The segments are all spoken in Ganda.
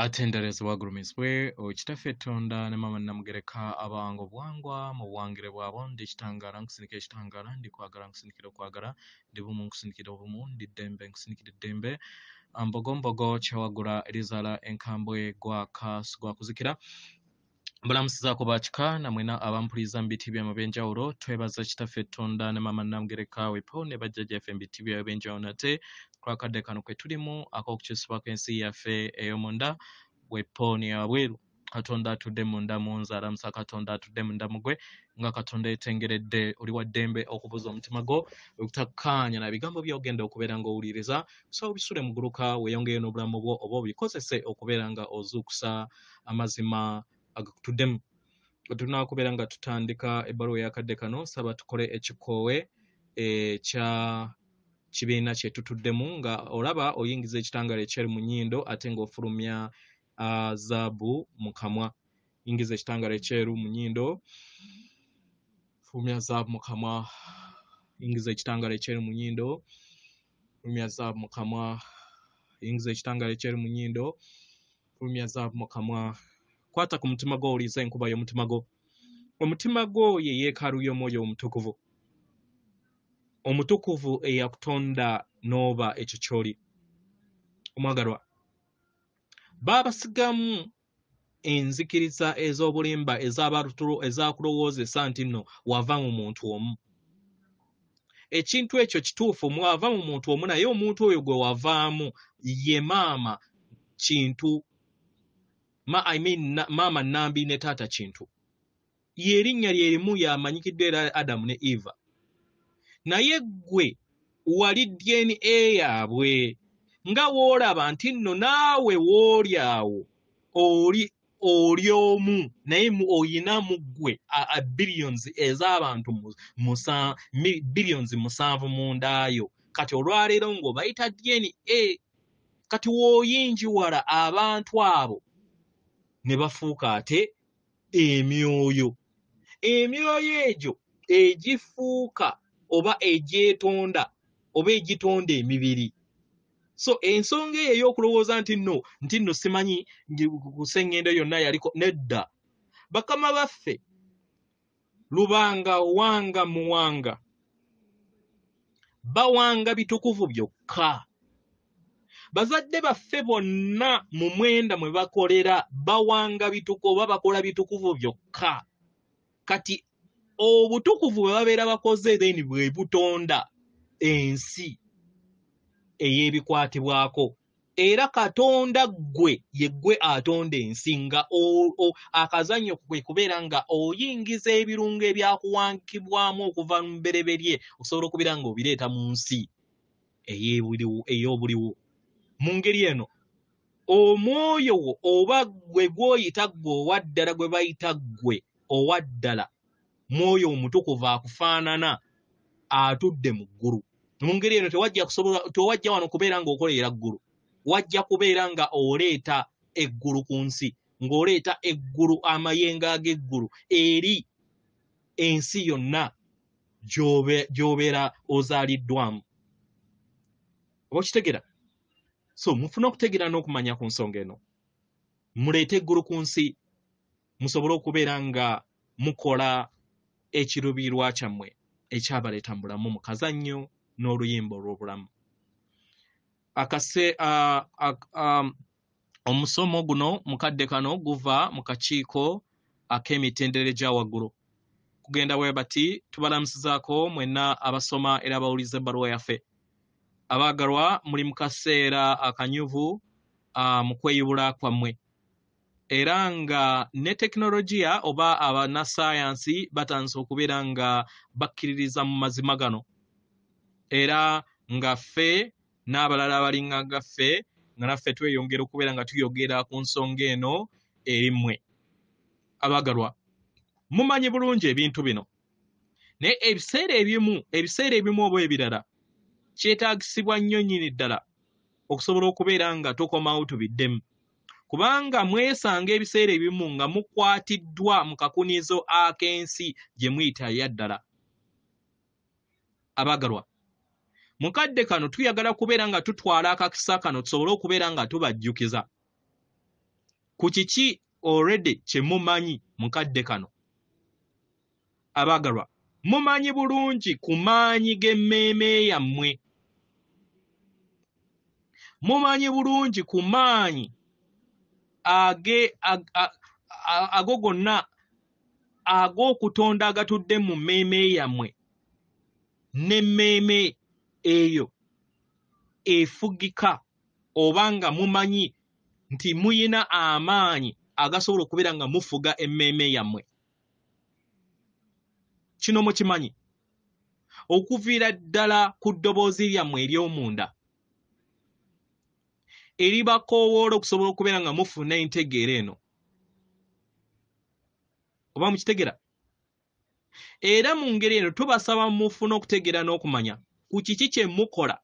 Atendereza wagurumizwe okitaffe Katonda ne mama namugereka abango bwangwa mu bwangire bwabo ndi kitangala nkusinikira kitangala ndi kwagala nkusinikira kwagala ndi bumu nkusinikira obumu ndi ddembe nkusinikira ddembe ambogombogo kyawagula erizala enkambwe gwa kuzikira mbulamusizaako bakika namwena abampuliza mu biti byama byenjawulo twebaza kitaffe Katonda ne mama namugereka wepo ne bajjajjaffe mu biti byabwe byenjawulo nate twakadde kano kwe tulimu ak'okukyusibwako ensi yaffe ey'omunda wepo ni abweru Katonda atudde munda mu nzala musa Katonda atudde munda mugwe nga Katonda yetengeredde oli wa ddembe okubuza omutima gwo okutakkaanya na bigambo by'ogenda okubeera ng'owuliriza so bisule muguluka weeyongeyo n'obulamu bwo oba obikozese okubeera nga ozuukusa amazima agakutuddemu tunakubeera nga tutandika ebbaluwa y'akadde kano saba tukole ekikoowe ekya kibiina kye tutuddemu nga olaba oyingiza ekitangala ekyeri mu nnyindo ate ng'ofulumya zaabu mu kamwa yingiza ekitangala ekyeru mu nnyindo fulumya zaabu mu kamwa yingiza ekitangala ekyeru mu nnyindo fulumya zaabu mu kamwa yingiza ekitangala ekyeru mu nnyindo fulumya zaabu mu kamwa kwata ku mutima gwo owuliza enkuba y'omutima gwo omutima gwo ye yeekaalu y'omwoyo omutukuvu omutukuvu eyakutonda n'oba ekyo ky'oli omwagalwa baabasigamu enzikiriza ez'obulimba ezakulowoozesa nti nno wava mu muntu omu ekintu ekyo kituufu mwava mu muntu omu naye omuntu oyo gwe wavaamu ye maama kintu maama nambi ne taata kintu ye erinnya lyerimu yamanyikiddwa era Adamu ne Eva naye gwe wali DNA yaabwe nga woolaba nti nno naawe wooli awo oli omu naye oyinamu ggwe billions ez'abantu billions 7 mu ndaayo kati olwaleero ng'obayita DNA kati wooyinjiwala abantu abo ne bafuuka ate emyoyo egyo egifuuka oba egyetonda oba egitonda emibiri so ensonga eyo ey'okulowooza nti nno simanyi kusengendo yonna yaliko nedda bakama baffe lubanga wanga muwanga bawanga bitukuvu byokka bazadde baffe bonna mu mwenda mwe bakolera bawanga bitukuvu oba bakola bitukuvu byokka kati obutukuvu bwe babeera bakoze then bwe butonda ensi ey'ebikwatibwako era Katonda ggwe ye ggwe atonda ensi nga akazannyo kwe kubeera nga oyingiza ebirungo ebyakuwankibwamu okuva mu mbereberye osobola okubeera nga obireeta mu nsi ey'obuliwo mu ngeri eno omwoyo wo oba gwe gw'oyita ggwe owaddala gwe bayita ggwe owaddala mwoyo omutukuvu akufaanana atudde mu ggulu mu ngeri eno tewajja wano kubeera ng'okolera ggulu wajja kubeera nga oleeta eggulu ku nsi ng'oleeta eggulu amayengo ag'eggulu eri ensi yonna gy'obeera ozaaliddwamu oba okitegera so mufuna okutegeera n'okumanya ku nsonga eno muleete eggulu ku nsi musobole okubeera nga mukola ekiruubirirwa kyammwe ekyabaleeta mu bulamu mu kazannyo n'oluyimba olw'obulamu omusomo guno mukadde kano guva mu kakiiko ak'emitendera egya waggulu kugenda bwe bati tubalamusizaako mwenna abasoma era abawuliza ebbaluwa yaffe abaagalwa muli mu kaseera akanyuvu mu kweyubula kwammwe era nga ne tekinologiya oba abannasayansi batandise okubeera nga bakkiririza mu mazima gano era nga ffe n'abalala abalinga gaffe nga naffe tweyongera okubeera nga tuyogera ku nsonga eno erimmwe abaagalwa mumanyi bulungi ebintu bino naye ebiseera ebimu oba ebirala kyetaagisibwa nnyo nnyini ddala okusobola okubeera nga tukomawo tubiddemu kubanga mwesanga ebiseera ebimu nga mukwatiddwa mu kakunizo ak'ensi gye muyita yaddala abaagalwa mukadde kano tuyagala kubeera nga tutwala akakisa kano tusobole okubeera nga tubajjukiza ku kiki already kye mumanyi mukadde kano. Abaagalwa, mumanyi bulungi ku maanyi g'emmeeme yammwe. Mumanyi bulungi ku maanyi ago gonna ag'okutonda agatudde mu mmeeme yammwe, n'emmeeme eyo efugika, oba nga mumanyi nti muyina amaanyi agasobola okubeera nga mufuga emmeeme yammwe. Kino mukimanyi okuviira ddala ku ddoboozi lyammwe ery'omunda eribakoowoola okusobola okubeera nga mufuna entegeera eno. Oba mukitegera? Era mu ngeri eno tubasaba mufuna okutegeera n'okumanya ku kiki kye mukola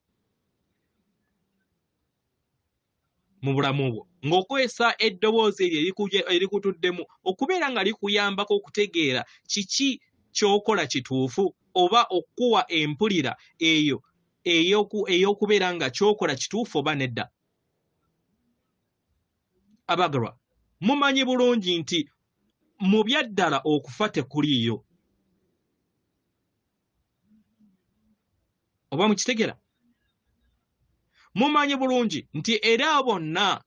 mu bulamu bwo, ng'okozesa eddoboozi eryo erikutuddemu okubeera nga likuyambako okutegeera kiki ky'okola kituufu, oba okuwa empulira eyo ey'okubeera nga ky'okola kituufu oba nedda. Abaagalwa, mumanyi bulungi nti mu byaddala okufa tekuliiyo. Oba mukitegera? Mumanyi bulungi nti era bonna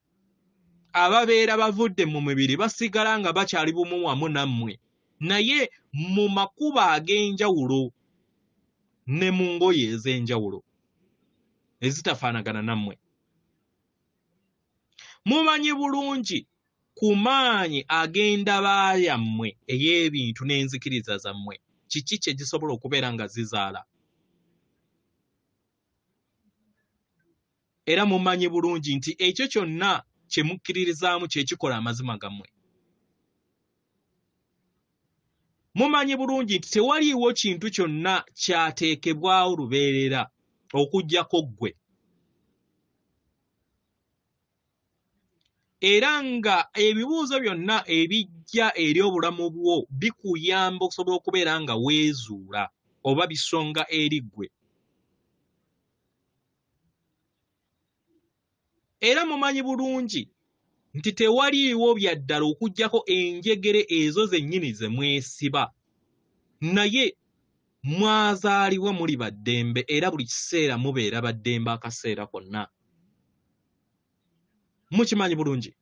ababeera bavudde mu mibiri basigala nga bakyali bumu wamu nammwe, naye mu makuba ag'enjawulo ne mu ngoye ez'enjawulo ezitafaanagana nammwe. Mumanyi bulungi ku maanyi ag'endaba yammwe ey'ebintu n'enzikiriza zammwe, kiki kye gisobola okubeera nga zizaala. Era mumanyi bulungi nti ekyo kyonna kye mukkiririzaamu kye kikola amazima gammwe. Mumanyi bulungi nti tewaliiwo kintu kyonna kyateekebwawo lubeerera okuggyako ggwe. Era nga ebibuuzo byonna ebijja eri obulamu bwo bikuyamba okusobola okubeera nga weezuula oba bisonga eri ggwe. Era mumanyi bulungi nti tewaliiwo byaddala okuggyako enjegere ezo zennyini ze mwesiba, naye mwazaalibwa muli baddembe era buli kiseera mubeera baddembe akaseera konna. Mukimanyi bulungi.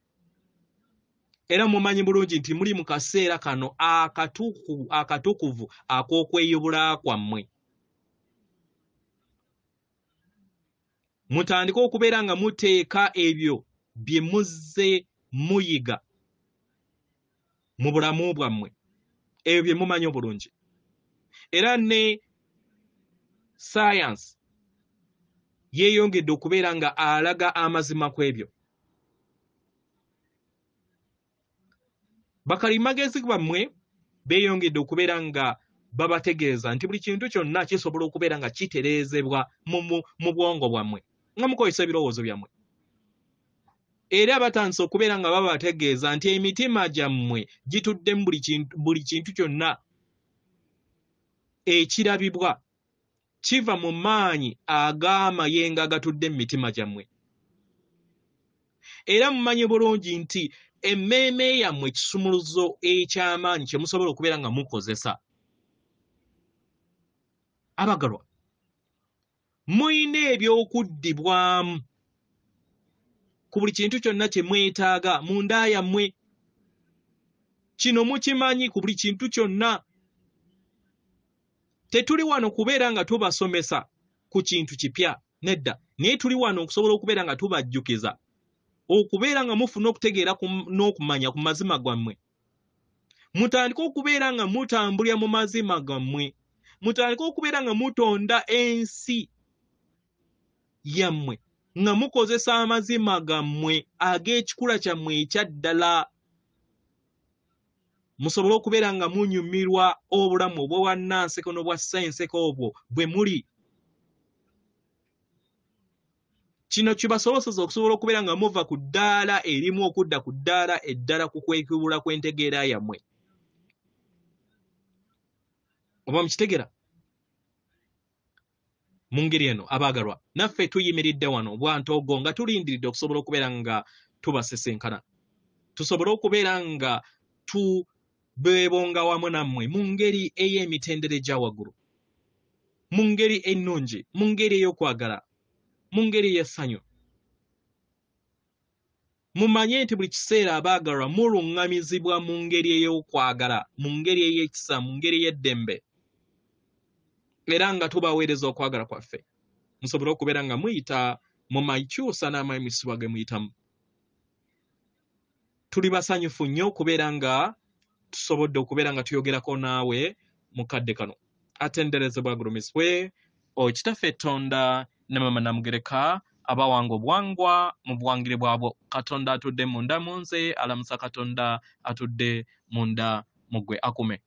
Era mumanyi bulungi nti muli mu kaseera kano akatukuvu ak'okweyubula kwammwe. Mutandike okubeera nga muteeka ebyo bye muzze muyiga mu bulamu bwammwe, ebyo bye mumanyi obulungi. Era ne science yeeyongedde okubeera nga alaga amazima ku ebyo. Bakalimagezi bammwe beeyongedde okubeera nga babategeeza nti buli kintu kyonna kisobola okubeera nga kitereezebwa mu bwongo bwammwe nga mukozesa ebirowoozo byammwe. Era batandise okubeera nga babategeeza nti emitima gyammwe gituddemu buli kintu kyonna ekirabibwa kiva mu maanyi ag'amayengo agatudde mu mitima gyammwe. Era mumanyi bulungi nti emmeeme yammwe kisumuluzo eky'amaanyi kye musobola okubeera nga mukozesa. Abaagalwa, muyina eby'okuddibwamu ku buli kintu kyonna kye mwetaaga mu nda yammwe. Kino mukimanyi ku buli kintu kyonna. Tetuli wano kubeera nga tubasomesa ku kintu kipya, nedda, naye tuli wano okusobola okubeera nga tubajjukiza okubeera nga mufuna okutegeera n'okumanya ku mazima gammwe. Mutandike okubeera nga mutambulira mu mazima gammwe. Mutandike okubeera nga mutonda ensi yammwe nga mukozesa amazima gammwe ag'ekikula kyammwe ekya ddala. Musobole okubeera nga munyumirwa obulamu obw'obwannanseko n'obwa ssenseko obwo bwe muli. Kino kibasobozesa okusobola okubeera nga muva ku ddaala erimu okudda ku ddaala eddala ku kwekubula kw'entegeera yammwe. Oba mukitegera? Mu ngeri eno abaagalwa, naffe tuyimiridde wano bwantoogo nga tulindiridde okusobola okubeera nga tubasesenkana. tusobole okubeera nga beebonga wamu nammwe mu ngeri ey'emitendera egya waggulu, mu ngeri ennungi, mu ngeri ey'okwagala, mu ngeri ey'essanyu. Mumanye nti buli kiseera abaagalwa muluŋŋamizibwa mu ngeri ey'okwagala, mu ngeri ey'ekisa, mu ngeri ey'eddembe, era nga tubaweereza okwagala kwaffe, musobole okubeera nga muyita mu makyusa n'amayimusibwa ge muyitamu. Tuli basanyufu nnyo okubeera nga tusobodde okubeera nga tuyogerako naawe mu kadde kano. Atenderezebwa agulumizibwe Okitaffe Tonda ne Mama Namugereka abawanga obuwangwa mu buwangire bwabwo. Katonda atudde munda mu nze, alamusa Katonda atudde munda mu ggwe. Akume.